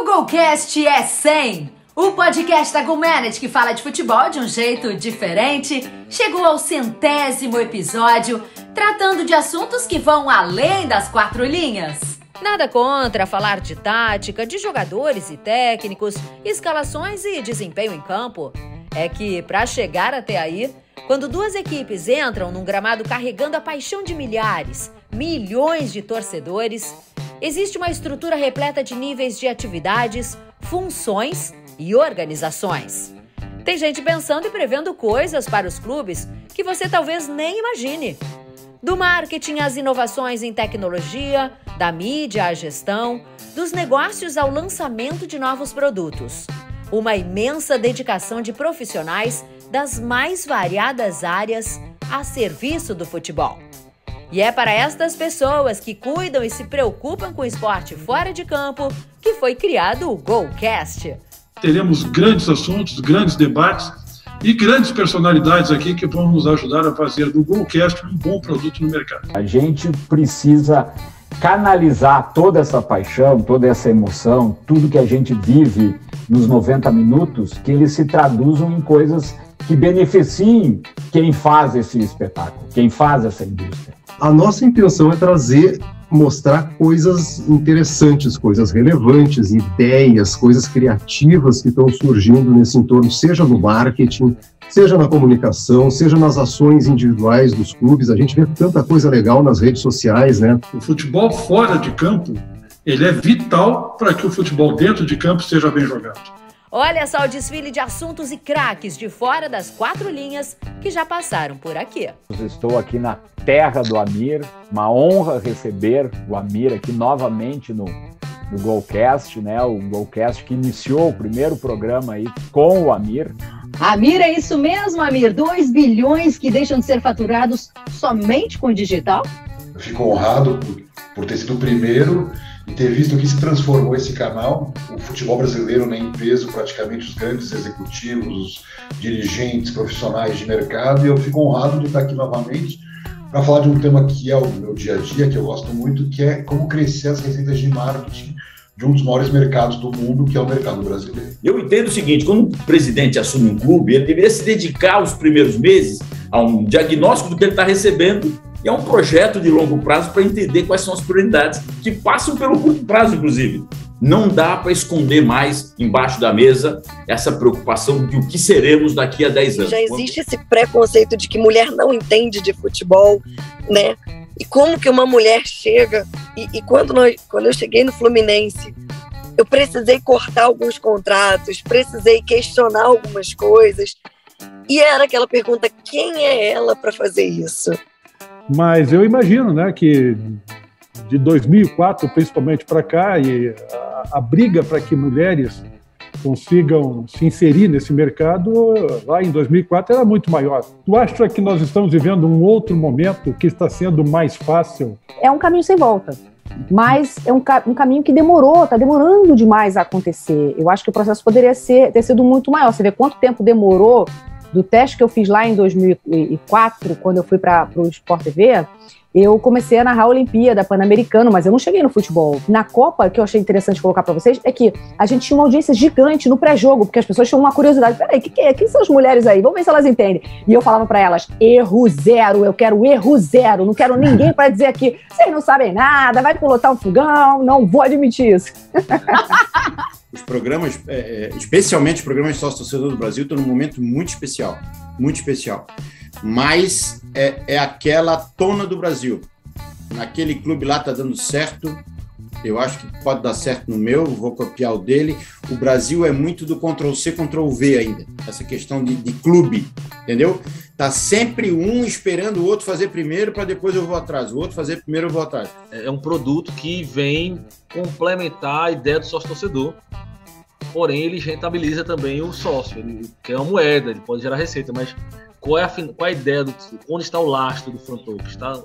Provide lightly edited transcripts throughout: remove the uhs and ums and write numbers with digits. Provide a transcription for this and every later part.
O GolCast é 100! O podcast da GoManage que fala de futebol de um jeito diferente chegou ao 100º episódio, tratando de assuntos que vão além das 4 linhas. Nada contra falar de tática, de jogadores e técnicos, escalações e desempenho em campo. É que, para chegar até aí, quando duas equipes entram num gramado carregando a paixão de milhares, milhões de torcedores, existe uma estrutura repleta de níveis de atividades, funções e organizações. Tem gente pensando e prevendo coisas para os clubes que você talvez nem imagine. Do marketing às inovações em tecnologia, da mídia à gestão, dos negócios ao lançamento de novos produtos. Uma imensa dedicação de profissionais das mais variadas áreas a serviço do futebol. E é para estas pessoas que cuidam e se preocupam com o esporte fora de campo que foi criado o GolCast. Teremos grandes assuntos, grandes debates e grandes personalidades aqui que vão nos ajudar a fazer do GolCast um bom produto no mercado. A gente precisa canalizar toda essa paixão, toda essa emoção, tudo que a gente vive nos 90 minutos, que eles se traduzam em coisas que beneficiem quem faz esse espetáculo, quem faz essa indústria. A nossa intenção é mostrar coisas interessantes, coisas relevantes, ideias, coisas criativas que estão surgindo nesse entorno, seja no marketing, seja na comunicação, seja nas ações individuais dos clubes. A gente vê tanta coisa legal nas redes sociais, né? O futebol fora de campo, ele é vital para que o futebol dentro de campo seja bem jogado. Olha só o desfile de assuntos e craques de fora das 4 linhas que já passaram por aqui. Estou aqui na terra do Amir, uma honra receber o Amir aqui novamente no GolCast, né? O GolCast que iniciou o primeiro programa aí com o Amir. Amir, é isso mesmo, Amir? 2 bilhões que deixam de ser faturados somente com digital? Eu fico honrado por ter sido o primeiro e ter visto que se transformou esse canal, o futebol brasileiro, né, em peso, praticamente os grandes executivos, os dirigentes, profissionais de mercado, e eu fico honrado de estar aqui novamente para falar de um tema que é o meu dia a dia, que eu gosto muito, que é como crescer as receitas de marketing de um dos maiores mercados do mundo, que é o mercado brasileiro. Eu entendo o seguinte, quando o presidente assume um clube, ele deveria se dedicar os primeiros meses a um diagnóstico do que ele está recebendo. E é um projeto de longo prazo para entender quais são as prioridades que passam pelo curto prazo, inclusive. Não dá para esconder mais embaixo da mesa essa preocupação de o que seremos daqui a 10 anos. Já existe esse preconceito de que mulher não entende de futebol, né? E como que uma mulher chega... E quando eu cheguei no Fluminense, eu precisei cortar alguns contratos, precisei questionar algumas coisas. E era aquela pergunta, quem é ela para fazer isso? Mas eu imagino, né, que de 2004, principalmente para cá, e a briga para que mulheres consigam se inserir nesse mercado, lá em 2004, era muito maior. Tu acha que nós estamos vivendo um outro momento que está sendo mais fácil? É um caminho sem volta, mas é um caminho que está demorando demais a acontecer. Eu acho que o processo poderia ter sido muito maior. Você vê quanto tempo demorou do teste que eu fiz lá em 2004, quando eu fui para o Sport TV, eu comecei a narrar a Olimpíada Pan-Americano, mas eu não cheguei no futebol. Na Copa, que eu achei interessante colocar para vocês, é que a gente tinha uma audiência gigante no pré-jogo, porque as pessoas tinham uma curiosidade. Peraí, quem são as mulheres aí? Vamos ver se elas entendem. E eu falava para elas, erro zero, eu quero erro zero, não quero ninguém para dizer aqui, vocês não sabem nada, vai pilotar um fogão, não vou admitir isso. Os programas, especialmente os programas de sócio-torcedor do Brasil, estão num momento muito especial, mas é aquela tona do Brasil. Naquele clube lá está dando certo, eu acho que pode dar certo no meu, vou copiar o dele. O Brasil é muito do Ctrl-C, Ctrl-V ainda, essa questão de clube, entendeu? Tá sempre um esperando o outro fazer primeiro para depois eu vou atrás, o outro fazer primeiro eu vou atrás. É um produto que vem complementar a ideia do sócio-torcedor, porém ele rentabiliza também o sócio, ele quer uma moeda, ele pode gerar receita, mas qual é a ideia, onde está o lastro do front office? Está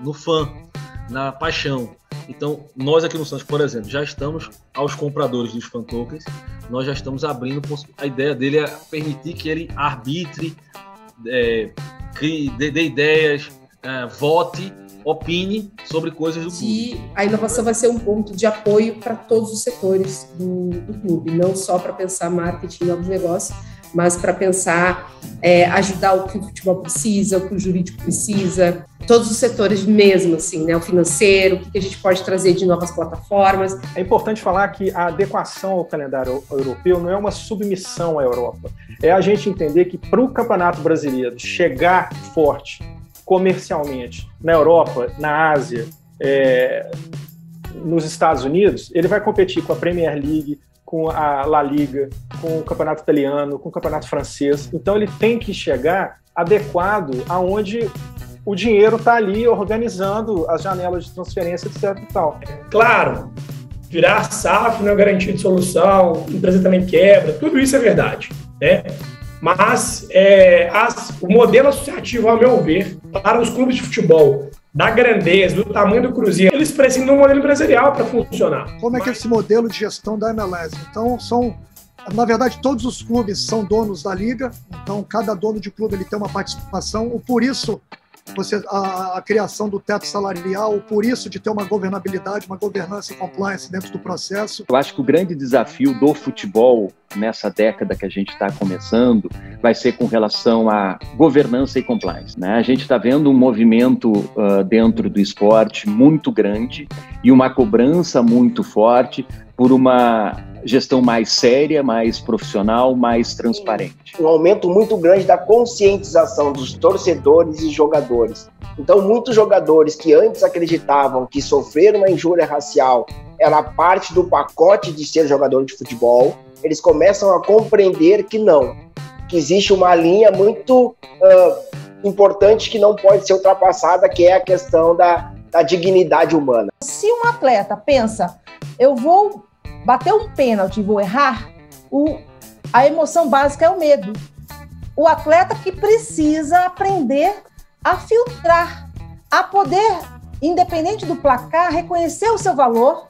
no fã, na paixão. Então, nós aqui no Santos, por exemplo, já estamos aos compradores dos fan tokens, nós já estamos abrindo, a ideia dele é permitir que ele arbitre, dê ideias, vote opine sobre coisas do clube. A inovação vai ser um ponto de apoio para todos os setores do clube, não só para pensar marketing e novos negócios, mas para pensar, ajudar o que o futebol precisa, o que o jurídico precisa, todos os setores mesmo, assim, né? O financeiro, o que a gente pode trazer de novas plataformas. É importante falar que a adequação ao calendário europeu não é uma submissão à Europa. É a gente entender que para o Campeonato Brasileiro chegar forte comercialmente na Europa, na Ásia, nos Estados Unidos, ele vai competir com a Premier League, com a La Liga, com o Campeonato Italiano, com o Campeonato Francês. Então ele tem que chegar adequado aonde o dinheiro está ali organizando as janelas de transferência, etc. e tal. Claro, virar SAF não é garantia de solução, a empresa também quebra, tudo isso é verdade, né? Mas o modelo associativo, ao meu ver, para os clubes de futebol da grandeza, do tamanho do Cruzeiro, eles precisam de um modelo empresarial para funcionar. Como é que é esse modelo de gestão da MLS? Então, na verdade, todos os clubes são donos da liga, então cada dono de clube ele tem uma participação, por isso a criação do teto salarial, por isso de ter uma governabilidade, uma governança e compliance dentro do processo. Eu acho que o grande desafio do futebol nessa década que a gente está começando vai ser com relação à governança e compliance, né? A gente está vendo um movimento dentro do esporte muito grande e uma cobrança muito forte por uma gestão mais séria, mais profissional, mais transparente. Um aumento muito grande da conscientização dos torcedores e jogadores. Então, muitos jogadores que antes acreditavam que sofrer uma injúria racial era parte do pacote de ser jogador de futebol, eles começam a compreender que não, que existe uma linha muito importante que não pode ser ultrapassada, que é a questão da dignidade humana. Se um atleta pensa, eu vou bater um pênalti e vou errar, a emoção básica é o medo. O atleta que precisa aprender a filtrar, a poder, independente do placar, reconhecer o seu valor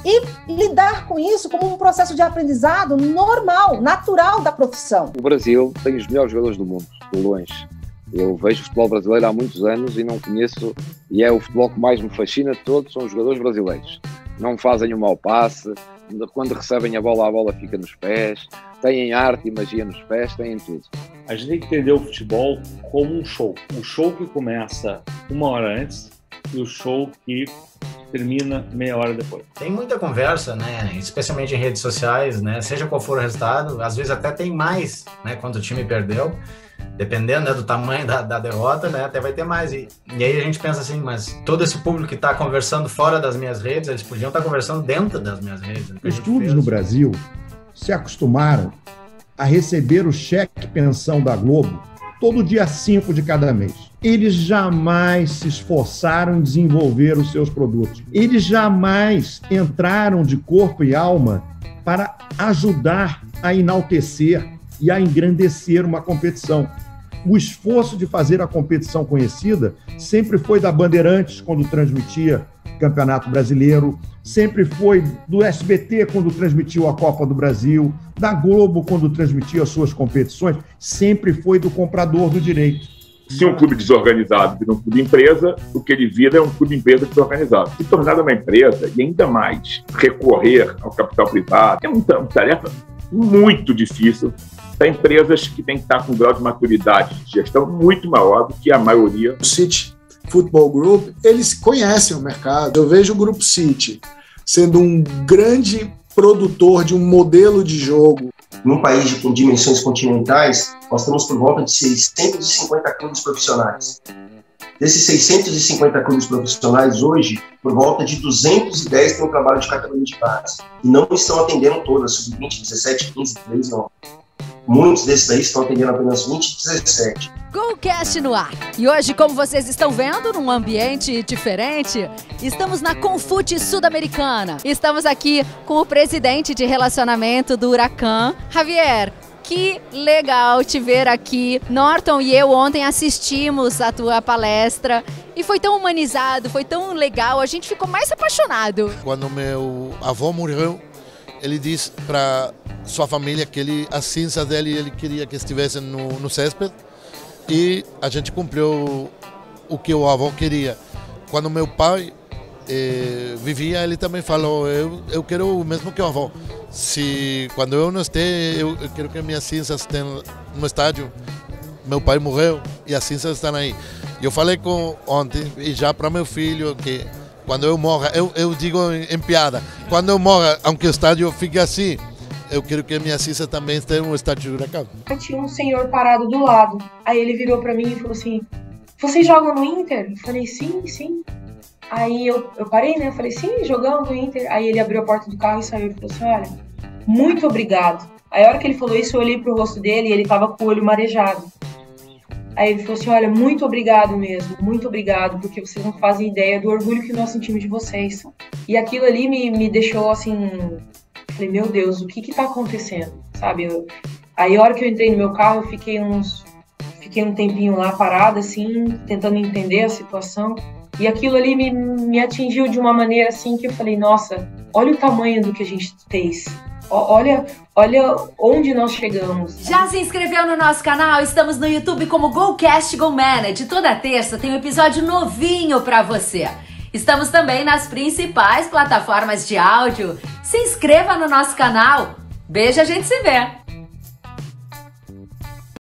e lidar com isso como um processo de aprendizado normal, natural da profissão. O Brasil tem os melhores jogadores do mundo, de longe. Eu vejo o futebol brasileiro há muitos anos e não conheço, e é o futebol que mais me fascina de todos, são os jogadores brasileiros. Não fazem um mau passe, quando recebem a bola fica nos pés, têm arte e magia nos pés, têm tudo. A gente tem que entender o futebol como um show que começa 1 hora antes e o show que termina meia hora depois. Tem muita conversa, né? Especialmente em redes sociais, né? Seja qual for o resultado, às vezes até tem mais, né? Quando o time perdeu, dependendo, né, do tamanho da derrota, né? Até vai ter mais. E aí a gente pensa assim, mas todo esse público que está conversando fora das minhas redes, eles podiam estar conversando dentro das minhas redes. Os clubes no Brasil se acostumaram a receber o cheque pensão da Globo todo dia 5 de cada mês. Eles jamais se esforçaram em desenvolver os seus produtos. Eles jamais entraram de corpo e alma para ajudar a enaltecer e a engrandecer uma competição. O esforço de fazer a competição conhecida sempre foi da Bandeirantes, quando transmitia Campeonato Brasileiro, sempre foi do SBT, quando transmitiu a Copa do Brasil, da Globo, quando transmitia as suas competições, sempre foi do comprador do direito. Se um clube desorganizado vira um clube empresa, o que ele vira é um clube empresa desorganizado. Se tornar uma empresa e ainda mais recorrer ao capital privado, é uma tarefa muito difícil para empresas que têm que estar com um grau de maturidade de gestão muito maior do que a maioria. O City Football Group, eles conhecem o mercado. Eu vejo o Grupo City sendo um grande produtor de um modelo de jogo. Num país com dimensões continentais, nós temos por volta de 650 clubes profissionais. Desses 650 clubes profissionais, hoje, por volta de 210 têm um trabalho de categoria de base. E não estão atendendo todas, sub-20, 17, 15, 13, não. Muitos desses aí estão atendendo apenas 20 e 17. GolCast no ar. E hoje, como vocês estão vendo, num ambiente diferente, estamos na Confute Sudamericana. Estamos aqui com o presidente de relacionamento do Huracan, Javier. Que legal te ver aqui. Norton e eu ontem assistimos a tua palestra e foi tão humanizado, foi tão legal, a gente ficou mais apaixonado. Quando meu avô morreu, ele disse para sua família que a cinza dele, ele queria que estivesse no césped, e a gente cumpriu o que o avô queria. quando meu pai vivia, ele também falou, eu quero o mesmo que o avô. Quando eu não esteja, eu quero que minhas cinzas estejam no estádio. Meu pai morreu e as cinzas estão aí. Eu falei ontem, e já para meu filho, que quando eu morra, eu digo em piada, quando eu morra, aunque o estádio fique assim, eu quero que minhas cinzas também estejam no estádio de Huracan. Tinha um senhor parado do lado, aí ele virou para mim e falou assim, vocês jogam no Inter? Eu falei, sim. Aí eu parei, né? Eu falei, sim, jogamos no Inter. Aí ele abriu a porta do carro e saiu e falou assim, olha, muito obrigado. Aí a hora que ele falou isso, eu olhei pro rosto dele e ele tava com o olho marejado. Aí ele falou assim, olha, muito obrigado mesmo, muito obrigado, porque vocês não fazem ideia do orgulho que nós sentimos de vocês. E aquilo ali me deixou assim, falei, meu Deus, o que tá acontecendo, sabe? Aí a hora que eu entrei no meu carro, eu fiquei um tempinho lá parada, assim, tentando entender a situação. E aquilo ali me atingiu de uma maneira assim que eu falei, nossa, olha o tamanho do que a gente fez. Olha onde nós chegamos. Já se inscreveu no nosso canal? Estamos no YouTube como GoCast Go Manage. Toda terça tem um episódio novinho pra você. Estamos também nas principais plataformas de áudio. Se inscreva no nosso canal. Beijo, a gente se vê.